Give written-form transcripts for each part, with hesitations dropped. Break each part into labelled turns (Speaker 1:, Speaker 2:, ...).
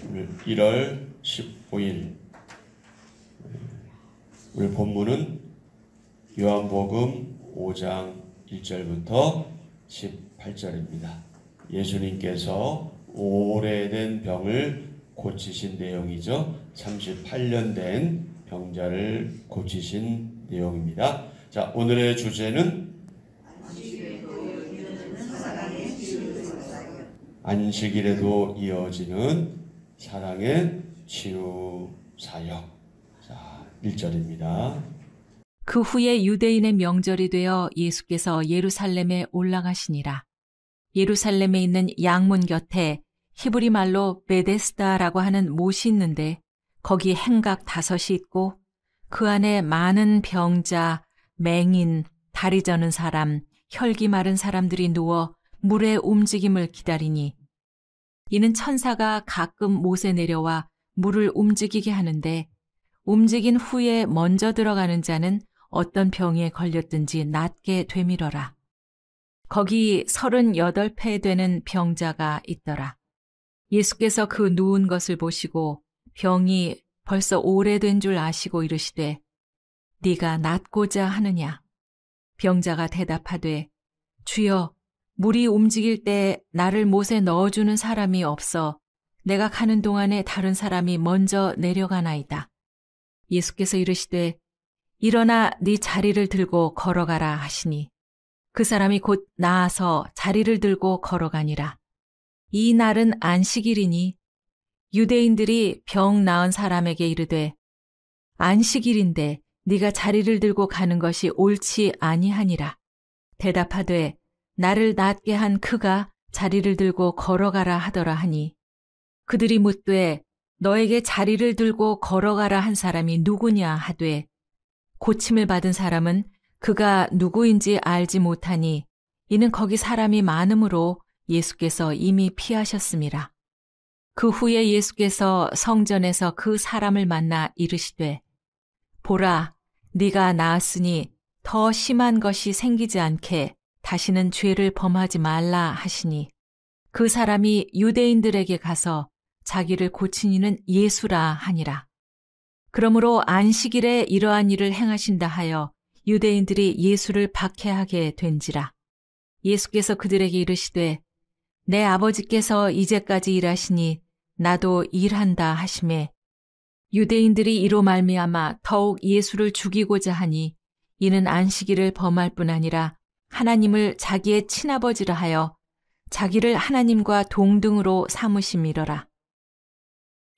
Speaker 1: 오늘 1월 15일 오늘 본문은 요한복음 5장 1절부터 18절입니다. 예수님께서 오래된 병을 고치신 내용이죠. 38년 된 병자를 고치신 내용입니다. 자, 오늘의 주제는 안식일에도 이어지는 사랑의 치유 사역. 자, 1절입니다.
Speaker 2: 그 후에 유대인의 명절이 되어 예수께서 예루살렘에 올라가시니라. 예루살렘에 있는 양문 곁에 히브리 말로 베데스다라고 하는 못이 있는데 거기 행각 5이 있고 그 안에 많은 병자, 맹인, 다리 저는 사람, 혈기 마른 사람들이 누워 물의 움직임을 기다리니 이는 천사가 가끔 못에 내려와 물을 움직이게 하는데 움직인 후에 먼저 들어가는 자는 어떤 병에 걸렸든지 낫게 되밀어라. 거기 38배 되는 병자가 있더라. 예수께서 그 누운 것을 보시고 병이 벌써 오래된 줄 아시고 이르시되 네가 낫고자 하느냐? 병자가 대답하되 주여 물이 움직일 때 나를 못에 넣어주는 사람이 없어 내가 가는 동안에 다른 사람이 먼저 내려가나이다. 예수께서 이르시되 일어나 네 자리를 들고 걸어가라 하시니 그 사람이 곧 나아서 자리를 들고 걸어가니라. 이 날은 안식일이니 유대인들이 병 나은 사람에게 이르되 안식일인데 네가 자리를 들고 가는 것이 옳지 아니하니라. 대답하되 나를 낫게 한 그가 자리를 들고 걸어가라 하더라 하니 그들이 묻되 너에게 자리를 들고 걸어가라 한 사람이 누구냐 하되 고침을 받은 사람은 그가 누구인지 알지 못하니 이는 거기 사람이 많음으로 예수께서 이미 피하셨음이라. 그 후에 예수께서 성전에서 그 사람을 만나 이르시되 보라 네가 나았으니 더 심한 것이 생기지 않게 다시는 죄를 범하지 말라 하시니 그 사람이 유대인들에게 가서 자기를 고친 이는 예수라 하니라. 그러므로 안식일에 이러한 일을 행하신다 하여 유대인들이 예수를 박해하게 된지라. 예수께서 그들에게 이르시되 내 아버지께서 이제까지 일하시니 나도 일한다 하시매 유대인들이 이로 말미암아 더욱 예수를 죽이고자 하니 이는 안식일을 범할 뿐 아니라 하나님을 자기의 친아버지라 하여 자기를 하나님과 동등으로 삼으심이러라.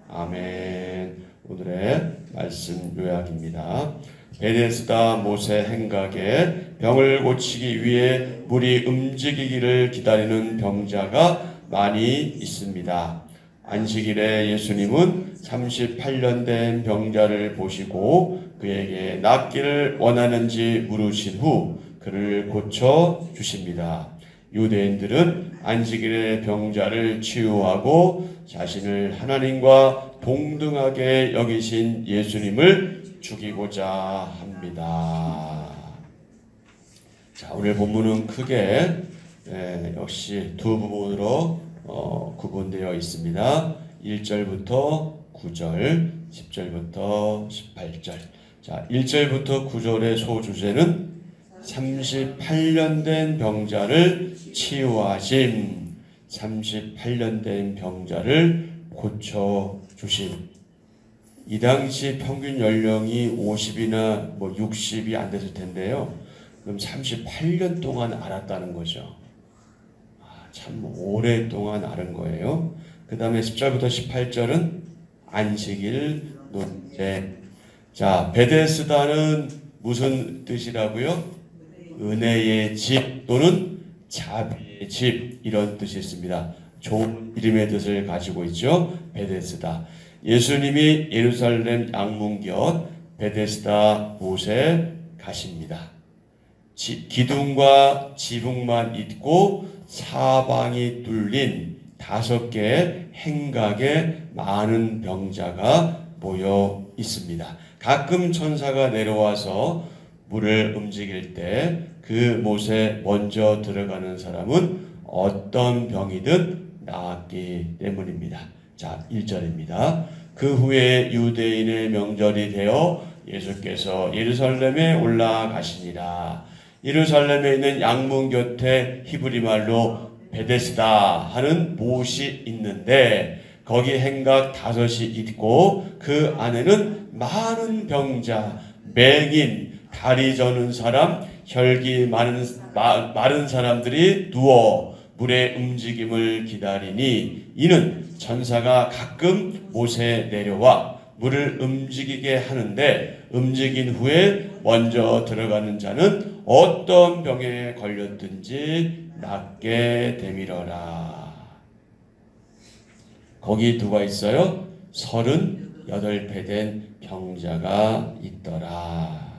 Speaker 1: 아멘. 오늘의 말씀 요약입니다. 베데스다 못의 행각에 병을 고치기 위해 물이 움직이기를 기다리는 병자가 많이 있습니다. 안식일에 예수님은 38년 된 병자를 보시고 그에게 낫기를 원하는지 물으신 후 그를 고쳐 주십니다. 유대인들은 안식일에 병자를 치유하고 자신을 하나님과 동등하게 여기신 예수님을 죽이고자 합니다. 자, 오늘 본문은 크게 역시 두 부분으로 구분되어 있습니다. 1절부터 9절, 10절부터 18절. 자, 1절부터 9절의 소주제는 38년 된 병자를 치유하심, 38년 된 병자를 고쳐주심. 이 당시 평균 연령이 50이나 60이 안 됐을 텐데요. 그럼 38년 동안 알았다는 거죠. 참 오랫동안 앓은 거예요. 그 다음에 10절부터 18절은 안식일 논쟁. 자, 베데스다는 무슨 뜻이라고요? 은혜의 집 또는 자비의 집, 이런 뜻이 있습니다. 좋은 이름의 뜻을 가지고 있죠. 베데스다. 예수님이 예루살렘 양문 곁 베데스다 못에 가십니다. 기둥과 지붕만 있고 사방이 뚫린 5개의 행각에 많은 병자가 모여 있습니다. 가끔 천사가 내려와서 물을 움직일 때 그 못에 먼저 들어가는 사람은 어떤 병이든 나았기 때문입니다. 자, 1절입니다. 그 후에 유대인의 명절이 되어 예수께서 예루살렘에 올라가시니라. 예루살렘에 있는 양문 곁에 히브리 말로 베데스다 하는 못이 있는데 거기 행각 5이 있고 그 안에는 많은 병자, 맹인, 다리 저는 사람, 혈기 마른 사람들이 누워 물의 움직임을 기다리니 이는 천사가 가끔 못에 내려와 물을 움직이게 하는데 움직인 후에 먼저 들어가는 자는 어떤 병에 걸렸든지 낫게 되밀어라. 거기 누가 있어요? 38배 된 병자가 있더라.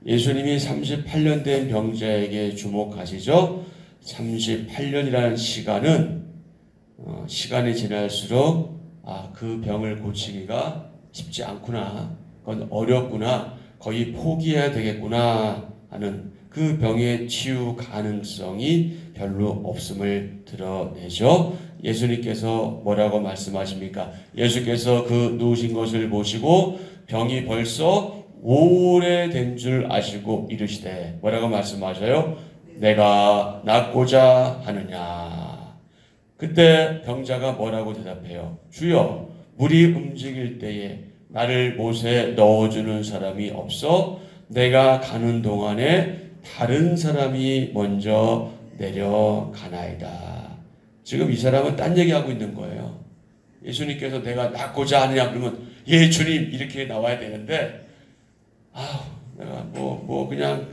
Speaker 1: 예수님이 38년 된 병자에게 주목하시죠? 38년이라는 시간은 시간이 지날수록 그 병을 고치기가 쉽지 않구나. 그건 어렵구나. 거의 포기해야 되겠구나 하는 그 병의 치유 가능성이 별로 없음을 드러내죠. 예수님께서 뭐라고 말씀하십니까? 예수께서 그 누우신 것을 보시고 병이 벌써 오래된 줄 아시고 이르시되 뭐라고 말씀하셔요? 내가 낫고자 하느냐. 그때 병자가 뭐라고 대답해요? 주여, 물이 움직일 때에 나를 못에 넣어주는 사람이 없어 내가 가는 동안에 다른 사람이 먼저 내려가나이다. 지금 이 사람은 딴 얘기하고 있는 거예요. 예수님께서 내가 낫고자 하느냐 그러면 예 주님 이렇게 나와야 되는데 내가 그냥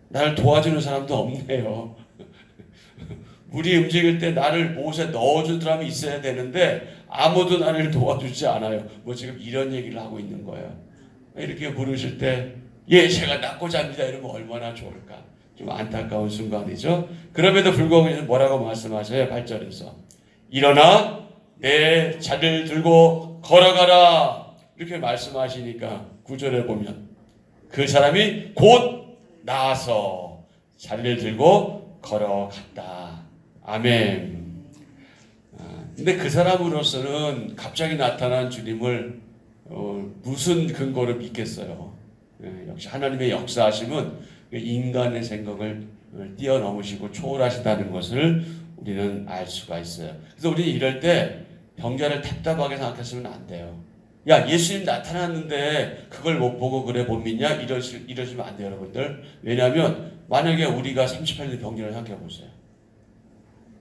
Speaker 1: 나를 도와주는 사람도 없네요. 물이 움직일 때 나를 못에 넣어준 사람이 있어야 되는데 아무도 나를 도와주지 않아요. 지금 이런 얘기를 하고 있는 거예요. 이렇게 물으실 때 예, 제가 낫고자 합니다. 이러면 얼마나 좋을까. 좀 안타까운 순간이죠. 그럼에도 불구하고 뭐라고 말씀하셔요? 8절에서 일어나 내 자리를 들고 걸어가라. 이렇게 말씀하시니까 9절에 보면 그 사람이 곧 나아서 자리를 들고 걸어갔다. 아멘. 근데 그 사람으로서는 갑자기 나타난 주님을 무슨 근거로 믿겠어요? 역시 하나님의 역사하심은 인간의 생각을 뛰어넘으시고 초월하시다는 것을 우리는 알 수가 있어요. 그래서 우리는 이럴 때 병자를 답답하게 생각했으면 안 돼요. 야, 예수님 나타났는데 그걸 못 보고 그래 못 믿냐? 이러시면 안 돼요, 여러분들. 왜냐하면 만약에 우리가 38년 병자를 생각해 보세요.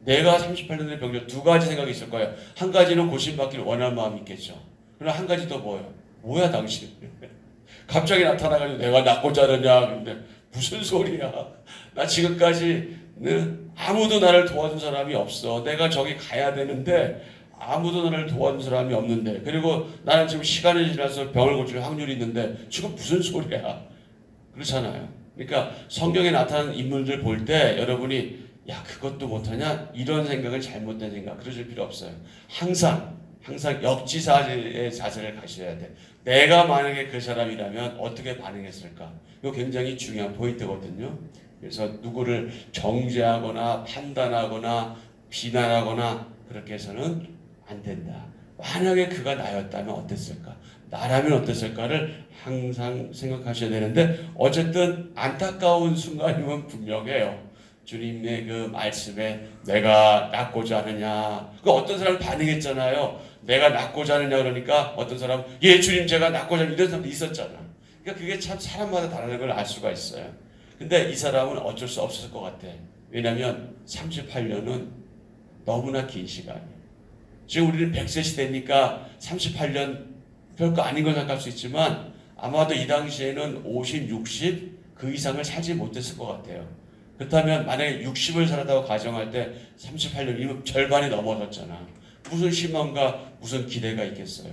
Speaker 1: 내가 38년의 병자 두 가지 생각이 있을 거예요. 한 가지는 고침받기를 원하는 마음이 있겠죠. 그러나 한 가지 더 뭐예요? 뭐야 당신? 갑자기 나타나가지고 내가 낫고자 하느냐? 근데 무슨 소리야? 나 지금까지 아무도 나를 도와준 사람이 없어. 내가 저기 가야 되는데 아무도 나를 도와준 사람이 없는데 그리고 나는 지금 시간이 지나서 병을 고칠 확률이 있는데 지금 무슨 소리야? 그렇잖아요. 그러니까 성경에 나타나는 인물들 볼 때 여러분이 야 그것도 못하냐? 이런 생각을 잘못된 생각 그러실 필요 없어요. 항상 역지사지의 자세를 가셔야 돼. 내가 만약에 그 사람이라면 어떻게 반응했을까? 이거 굉장히 중요한 포인트거든요. 그래서 누구를 정죄하거나 판단하거나 비난하거나 그렇게 해서는 안 된다. 만약에 그가 나였다면 어땠을까? 나라면 어땠을까를 항상 생각하셔야 되는데 어쨌든 안타까운 순간이면 분명해요. 주님의 그 말씀에 내가 낫고자 하느냐. 그 어떤 사람은 반응했잖아요. 내가 낫고자 하느냐 그러니까 어떤 사람은 예 주님 제가 낫고자 하느냐 이런 사람도 있었잖아. 그러니까 그게 참 사람마다 다른 걸 알 수가 있어요. 근데 이 사람은 어쩔 수 없었을 것 같아. 왜냐하면 38년은 너무나 긴 시간이에요. 지금 우리는 100세 시대니까 38년 별거 아닌 걸 생각할 수 있지만 아마도 이 당시에는 50, 60 그 이상을 살지 못했을 것 같아요. 그렇다면 만약에 60을 살았다고 가정할 때 38년이면 절반이 넘어섰잖아. 무슨 희망과 무슨 기대가 있겠어요.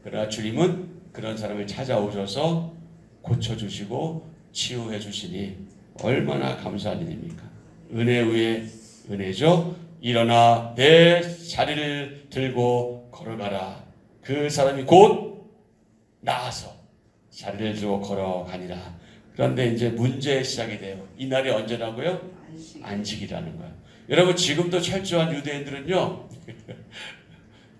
Speaker 1: 그러나 주님은 그런 사람을 찾아오셔서 고쳐주시고 치유해 주시니 얼마나 감사한 일입니까? 은혜 위에 은혜죠. 일어나 내 자리를 들고 걸어가라. 그 사람이 곧 나아서 자리를 들고 걸어가니라. 그런데 이제 문제의 시작이 돼요. 이 날이 언제라고요? 안식이라는 거예요. 여러분 지금도 철저한 유대인들은요.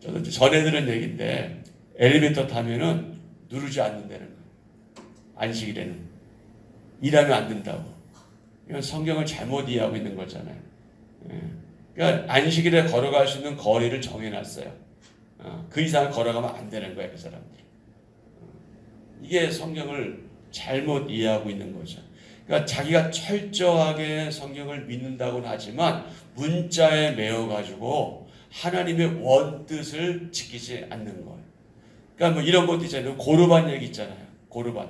Speaker 1: 저도 전에 들은 얘기인데 엘리베이터 타면은 누르지 않는다는 거예요. 안식일에는. 일하면 안 된다고. 이건 성경을 잘못 이해하고 있는 거잖아요. 그러니까 안식일에 걸어갈 수 있는 거리를 정해놨어요. 그 이상 걸어가면 안 되는 거예요, 그 사람들. 이게 성경을 잘못 이해하고 있는 거죠. 그러니까 자기가 철저하게 성경을 믿는다고는 하지만 문자에 매여가지고 하나님의 원뜻을 지키지 않는 거예요. 그러니까 뭐 이런 것도 있잖아요. 고르반 얘기 있잖아요. 고르반.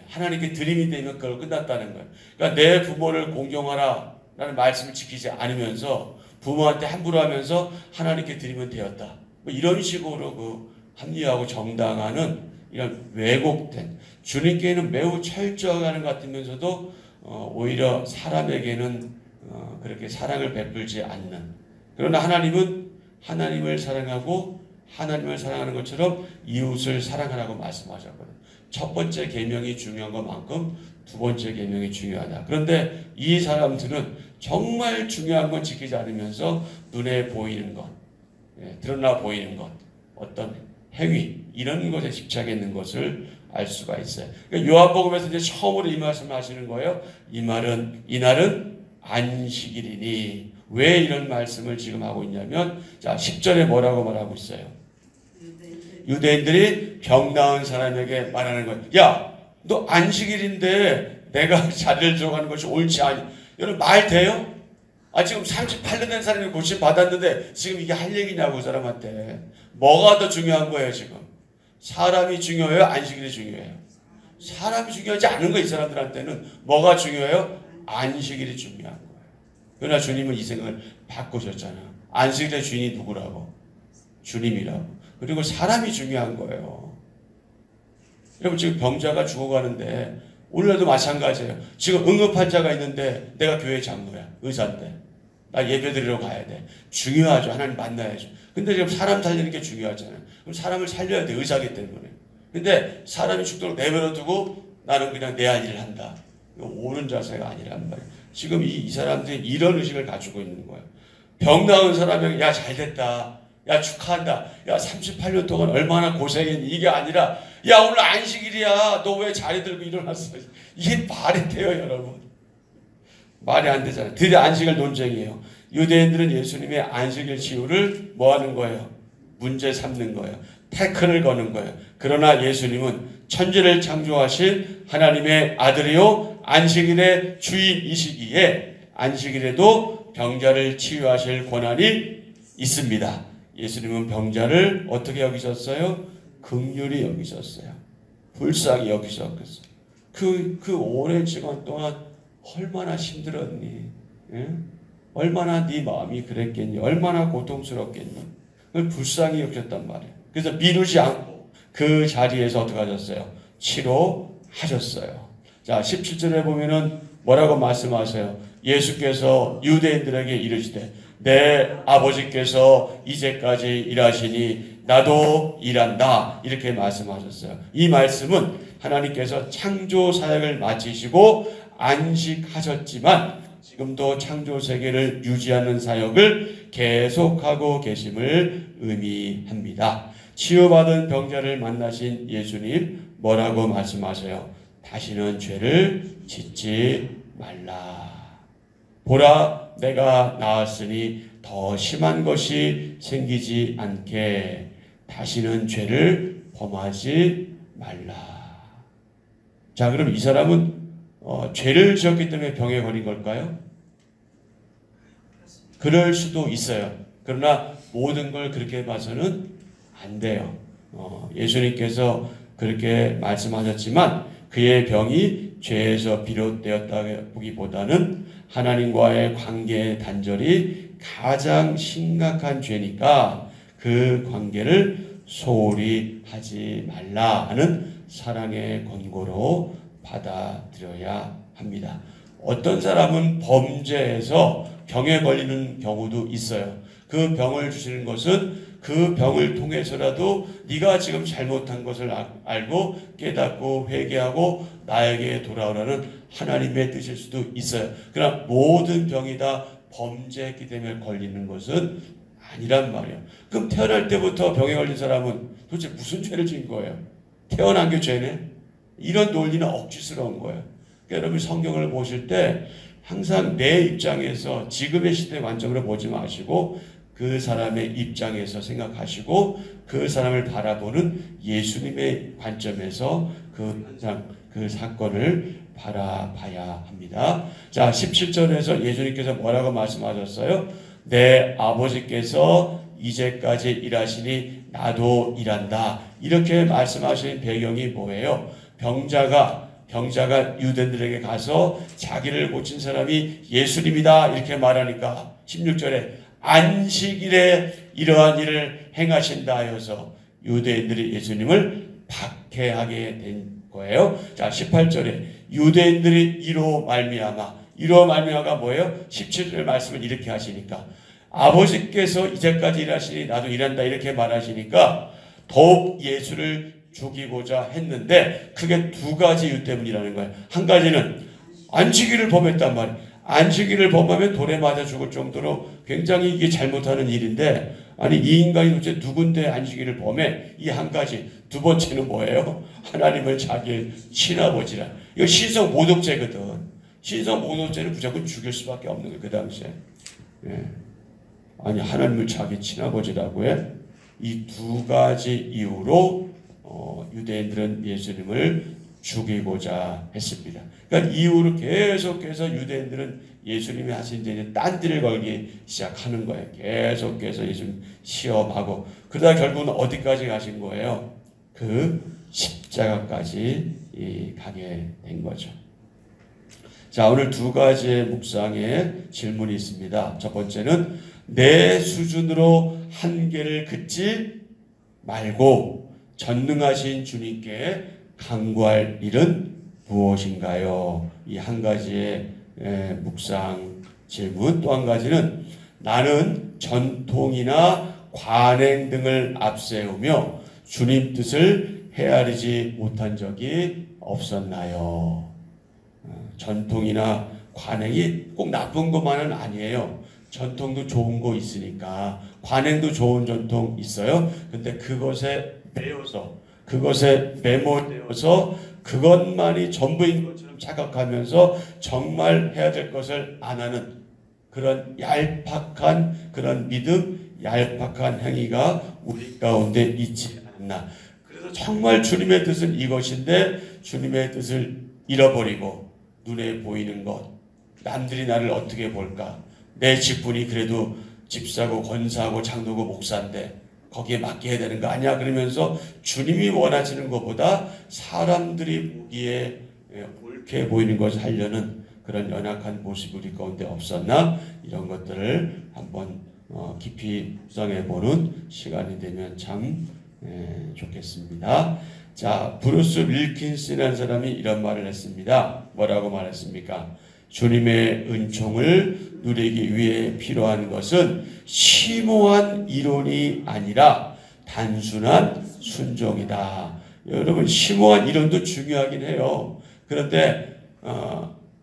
Speaker 1: 하나님께 드림이 되면 그걸 끝났다는 거예요. 그러니까 내 부모를 공경하라 라는 말씀을 지키지 않으면서 부모한테 함부로 하면서 하나님께 드리면 되었다. 뭐 이런 식으로 그 합리화하고 정당화는 이런 왜곡된 주님께는 매우 철저하게 하는 것 같으면서도 오히려 사람에게는 그렇게 사랑을 베풀지 않는. 그러나 하나님은 하나님을 사랑하고 하나님을 사랑하는 것처럼 이웃을 사랑하라고 말씀하셨거든요. 첫 번째 계명이 중요한 것만큼 두 번째 계명이 중요하다. 그런데 이 사람들은 정말 중요한 건 지키지 않으면서 눈에 보이는 것, 드러나 보이는 것, 어떤 행위 이런 것에 집착했는 것을 알 수가 있어요. 그러니까 요한복음에서 이제 처음으로 이 말씀을 하시는 거예요. 이날은 안식일이니. 왜 이런 말씀을 지금 하고 있냐면, 자 10절에 뭐라고 말하고 있어요? 유대인들이 병 나은 사람에게 말하는 거예요. 야, 너 안식일인데 내가 자리를 들어가는 것이 옳지 않니? 여러분 말 돼요? 지금 38년 된 사람이 고침 받았는데 지금 이게 할 얘기냐고 그 사람한테. 뭐가 더 중요한 거예요 지금? 사람이 중요해요? 안식일이 중요해요? 사람이 중요하지 않은 거 이 사람들한테는 뭐가 중요해요? 안식일이 중요한 거예요. 그러나 주님은 이 생각을 바꾸셨잖아요. 안식일의 주인이 누구라고? 주님이라고. 그리고 사람이 중요한 거예요. 여러분 지금 병자가 죽어가는데 오늘날도 마찬가지예요. 지금 응급 환자가 있는데 내가 교회 장로야. 의사인데. 나 예배 드리러 가야 돼. 중요하죠. 하나님 만나야죠. 근데 지금 사람 살리는 게 중요하잖아요. 그럼 사람을 살려야 돼. 의사기 때문에. 근데 사람이 죽도록 내버려 두고 나는 그냥 내 할 일을 한다. 이거 옳은 자세가 아니란 말이에요. 지금 이 사람들이 이런 의식을 가지고 있는 거예요. 병 나은 사람에게 야 잘됐다. 야 축하한다. 야 38년 동안 얼마나 고생했니. 이게 아니라 야 오늘 안식일이야. 너 왜 자리 들고 일어났어. 이게 말이 돼요 여러분. 말이 안 되잖아요. 드디어 안식일 논쟁이에요. 유대인들은 예수님의 안식일 치유를 뭐 하는 거예요? 문제 삼는 거예요. 태클을 거는 거예요. 그러나 예수님은 천지를 창조하신 하나님의 아들이요 안식일의 주인이시기에 안식일에도 병자를 치유하실 권한이 있습니다. 예수님은 병자를 어떻게 여기셨어요? 긍휼히 여기셨어요. 불쌍히 여기셨어요. 그 오랜 시간 동안 얼마나 힘들었니? 예? 얼마나 네 마음이 그랬겠니? 얼마나 고통스럽겠니? 그걸 불쌍히 여기셨단 말이에요. 그래서 미루지 않고 그 자리에서 어떻게 하셨어요? 치료하셨어요. 자, 17절에 보면은 뭐라고 말씀하세요? 예수께서 유대인들에게 이르시되 내 아버지께서 이제까지 일하시니 나도 일한다. 이렇게 말씀하셨어요. 이 말씀은 하나님께서 창조 사역을 마치시고 안식하셨지만 지금도 창조 세계를 유지하는 사역을 계속하고 계심을 의미합니다. 치유받은 병자를 만나신 예수님 뭐라고 말씀하세요? 다시는 죄를 짓지 말라. 보라 내가 나았으니 더 심한 것이 생기지 않게 다시는 죄를 범하지 말라. 자, 그럼 이 사람은 죄를 지었기 때문에 병에 걸린 걸까요? 그럴 수도 있어요. 그러나 모든 걸 그렇게 봐서는 안 돼요. 예수님께서 그렇게 말씀하셨지만 그의 병이 죄에서 비롯되었다 보기보다는 하나님과의 관계의 단절이 가장 심각한 죄니까 그 관계를 소홀히 하지 말라 하는 사랑의 권고로 받아들여야 합니다. 어떤 사람은 범죄에서 병에 걸리는 경우도 있어요. 그 병을 주시는 것은 그 병을 통해서라도 네가 지금 잘못한 것을 알고 깨닫고 회개하고 나에게 돌아오라는 하나님의 뜻일 수도 있어요. 그러나 모든 병이 다 범죄했기 때문에 걸리는 것은 아니란 말이에요. 그럼 태어날 때부터 병에 걸린 사람은 도대체 무슨 죄를 지은 거예요? 태어난 게 죄네? 이런 논리는 억지스러운 거예요. 그러니까 여러분 성경을 보실 때 항상 내 입장에서 지금의 시대 관점으로 보지 마시고 그 사람의 입장에서 생각하시고 그 사람을 바라보는 예수님의 관점에서 그 현상, 그 사건을 바라봐야 합니다. 자, 17절에서 예수님께서 뭐라고 말씀하셨어요? 내 아버지께서 이제까지 일하시니 나도 일한다. 이렇게 말씀하시는 배경이 뭐예요? 병자가 유대인들에게 가서 자기를 고친 사람이 예수님이다 이렇게 말하니까 16절에 안식일에 이러한 일을 행하신다 하여서 유대인들이 예수님을 박해하게 된 거예요. 자, 18절에 유대인들이 이로 말미암아가 뭐예요? 17절 말씀을 이렇게 하시니까 아버지께서 이제까지 일하시니 나도 일한다 이렇게 말하시니까 더욱 예수를 죽이고자 했는데 그게 두 가지 이유 때문이라는 거예요. 한 가지는 안식일을 범했단 말이에요. 안식일을 범하면 돌에 맞아 죽을 정도로 굉장히 이게 잘못하는 일인데 아니 이 인간이 도대체 누군데 안식일을 범해? 이 한 가지. 두 번째는 뭐예요? 하나님을 자기의 친아버지라. 이거 신성 모독죄거든. 신성 모독죄는 무조건 죽일 수밖에 없는 거예요. 그 당시에. 예. 아니 하나님을 자기 친아버지라고 해? 이 두 가지 이유로 유대인들은 예수님을 죽이고자 했습니다. 그러니까 이후로 계속해서 유대인들은 예수님이 하신 이제 딴지를 걸기 시작하는 거예요. 계속해서 예수님 시험하고 그러다 결국은 어디까지 가신 거예요? 그 십자가까지 가게 된 거죠. 자, 오늘 두 가지의 묵상에 질문이 있습니다. 첫 번째는 내 수준으로 한계를 긋지 말고 전능하신 주님께 간구할 일은 무엇인가요? 이 한 가지의 묵상 질문. 또 한 가지는 나는 전통이나 관행 등을 앞세우며 주님 뜻을 헤아리지 못한 적이 없었나요? 전통이나 관행이 꼭 나쁜 것만은 아니에요. 전통도 좋은 거 있으니까 관행도 좋은 전통 있어요. 근데 그것에 매몰되어서 그것만이 전부인 것처럼 착각하면서 정말 해야 될 것을 안 하는 그런 얄팍한 그런 믿음, 얄팍한 행위가 우리 가운데 있지 않나. 그래서 정말 주님의 뜻은 이것인데 주님의 뜻을 잃어버리고 눈에 보이는 것, 남들이 나를 어떻게 볼까? 내 직분이 그래도 집사고 권사고 장로고 목사인데 거기에 맡겨야 되는 거 아니야? 그러면서 주님이 원하시는 것보다 사람들이 보기에 옳게 보이는 것을 하려는 그런 연약한 모습이 우리 가운데 없었나? 이런 것들을 한번 깊이 묵상해보는 시간이 되면 참 좋겠습니다. 자, 브루스 윌킨슨이라는 사람이 이런 말을 했습니다. 뭐라고 말했습니까? 주님의 은총을 누리기 위해 필요한 것은 심오한 이론이 아니라 단순한 순종이다. 여러분, 심오한 이론도 중요하긴 해요. 그런데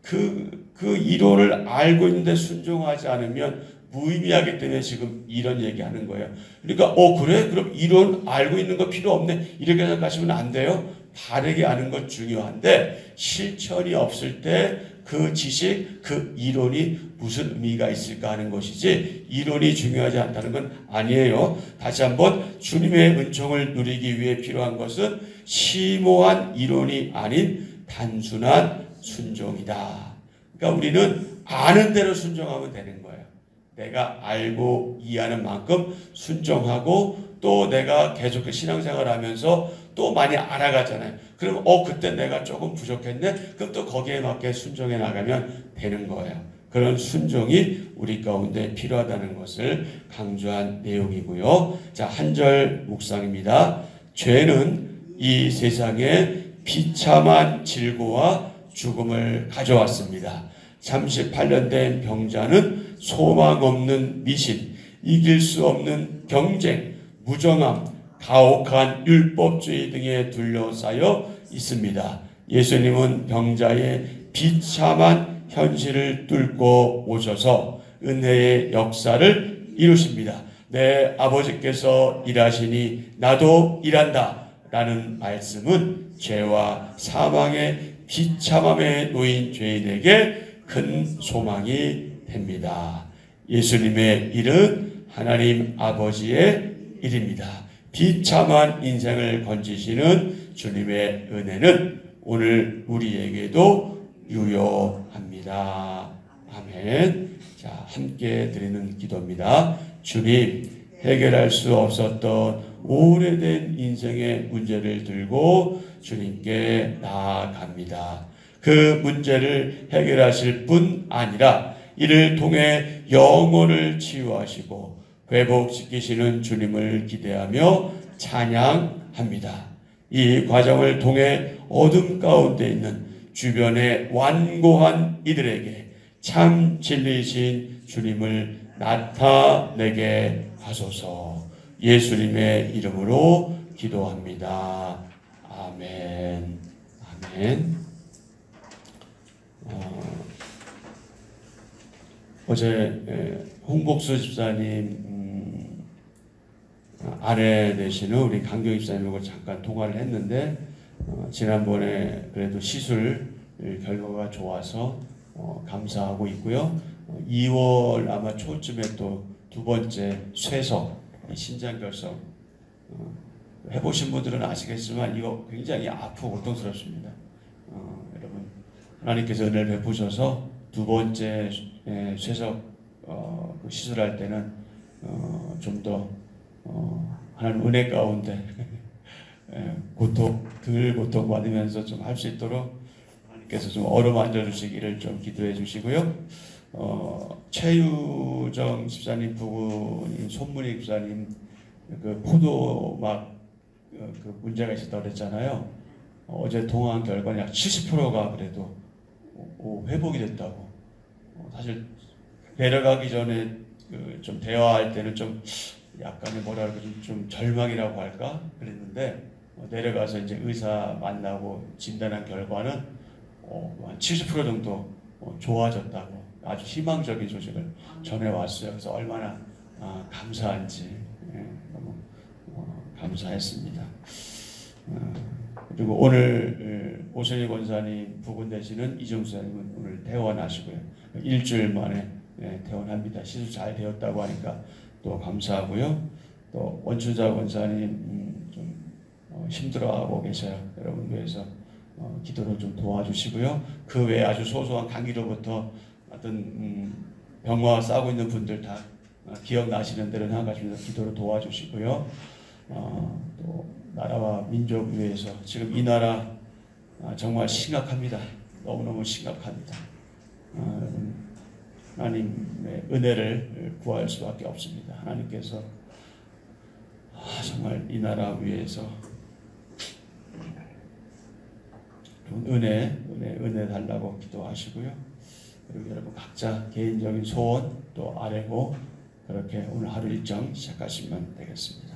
Speaker 1: 그 이론을 알고 있는데 순종하지 않으면 무의미하기 때문에 지금 이런 얘기하는 거예요. 그러니까 그래? 그럼 이론 알고 있는 거 필요 없네. 이렇게 생각하시면 안 돼요. 바르게 아는 것 중요한데 실천이 없을 때 그 지식, 그 이론이 무슨 의미가 있을까 하는 것이지 이론이 중요하지 않다는 건 아니에요. 다시 한번 주님의 은총을 누리기 위해 필요한 것은 심오한 이론이 아닌 단순한 순종이다. 그러니까 우리는 아는 대로 순종하면 되는 거예요. 내가 알고 이해하는 만큼 순종하고 또 내가 계속 신앙생활을 하면서 또 많이 알아가잖아요. 그럼 그때 내가 조금 부족했네? 그럼 또 거기에 맞게 순종해 나가면 되는 거예요. 그런 순종이 우리 가운데 필요하다는 것을 강조한 내용이고요. 자, 한 절 묵상입니다. 죄는 이 세상에 비참한 질고와 죽음을 가져왔습니다. 38년 된 병자는 소망 없는 미신, 이길 수 없는 경쟁, 무정함, 가혹한 율법주의 등에 둘러싸여 있습니다. 예수님은 병자의 비참한 현실을 뚫고 오셔서 은혜의 역사를 이루십니다. 내 아버지께서 일하시니 나도 일한다 라는 말씀은 죄와 사망의 비참함에 놓인 죄인에게 큰 소망이 됩니다. 예수님의 일은 하나님 아버지의 일입니다. 비참한 인생을 건지시는 주님의 은혜는 오늘 우리에게도 유효합니다. 아멘. 자, 함께 드리는 기도입니다. 주님, 해결할 수 없었던 오래된 인생의 문제를 들고 주님께 나아갑니다. 그 문제를 해결하실 뿐 아니라 이를 통해 영혼을 치유하시고 회복시키시는 주님을 기대하며 찬양합니다. 이 과정을 통해 어둠 가운데 있는 주변의 완고한 이들에게 참 진리이신 주님을 나타내게 하소서. 예수님의 이름으로 기도합니다. 아멘. 아멘. 어제 홍복수 집사님 아내 되시는 우리 강경 집사님하고 잠깐 통화를 했는데 지난번에 그래도 시술 결과가 좋아서 감사하고 있고요. 2월 아마 초쯤에 또 두 번째 쇠석 신장결석 해보신 분들은 아시겠지만 이거 굉장히 아프고 고통스럽습니다. 여러분 하나님께서 은혜를 베푸셔서 두 번째 쇠석 시술할 때는 좀 더 하나님 은혜 가운데 덜 고통받으면서 좀 할 수 있도록 하나님께서 좀 어루만져 주시기를 좀 기도해 주시고요. 최유정 집사님 부부인 손문희 집사님 그 포도막 그 문제가 있었다고 그랬잖아요. 어제 통화한 결과는 약 70%가 그래도 회복이 됐다고. 사실 내려가기 전에 좀 대화할 때는 좀 약간의 뭐라 그럴까 좀 절망이라고 할까 그랬는데 내려가서 이제 의사 만나고 진단한 결과는 한 70% 정도 좋아졌다고 아주 희망적인 소식을 전해왔어요. 그래서 얼마나 감사한지 너무 감사했습니다. 그리고 오늘 오선희 권사님 부군 되시는 이정수 사님은 오늘 퇴원하시고요. 일주일 만에 퇴원합니다. 시술 잘 되었다고 하니까 또 감사하고요. 또 원춘자 권사님 좀 힘들어하고 계셔요. 여러분 위해서 기도를 좀 도와주시고요. 그 외에 아주 소소한 감기로부터 어떤 병과 싸우고 있는 분들 다 기억나시는 대로 생각하시면서 기도를 도와주시고요. 또 나라와 민족 위해서 지금 이 나라 정말 심각합니다. 너무너무 심각합니다. 하나님의 은혜를 구할 수밖에 없습니다. 하나님께서 정말 이 나라 위해서 은혜 달라고 기도하시고요. 그리고 여러분 각자 개인적인 소원 또 아뢰고 그렇게 오늘 하루 일정 시작하시면 되겠습니다.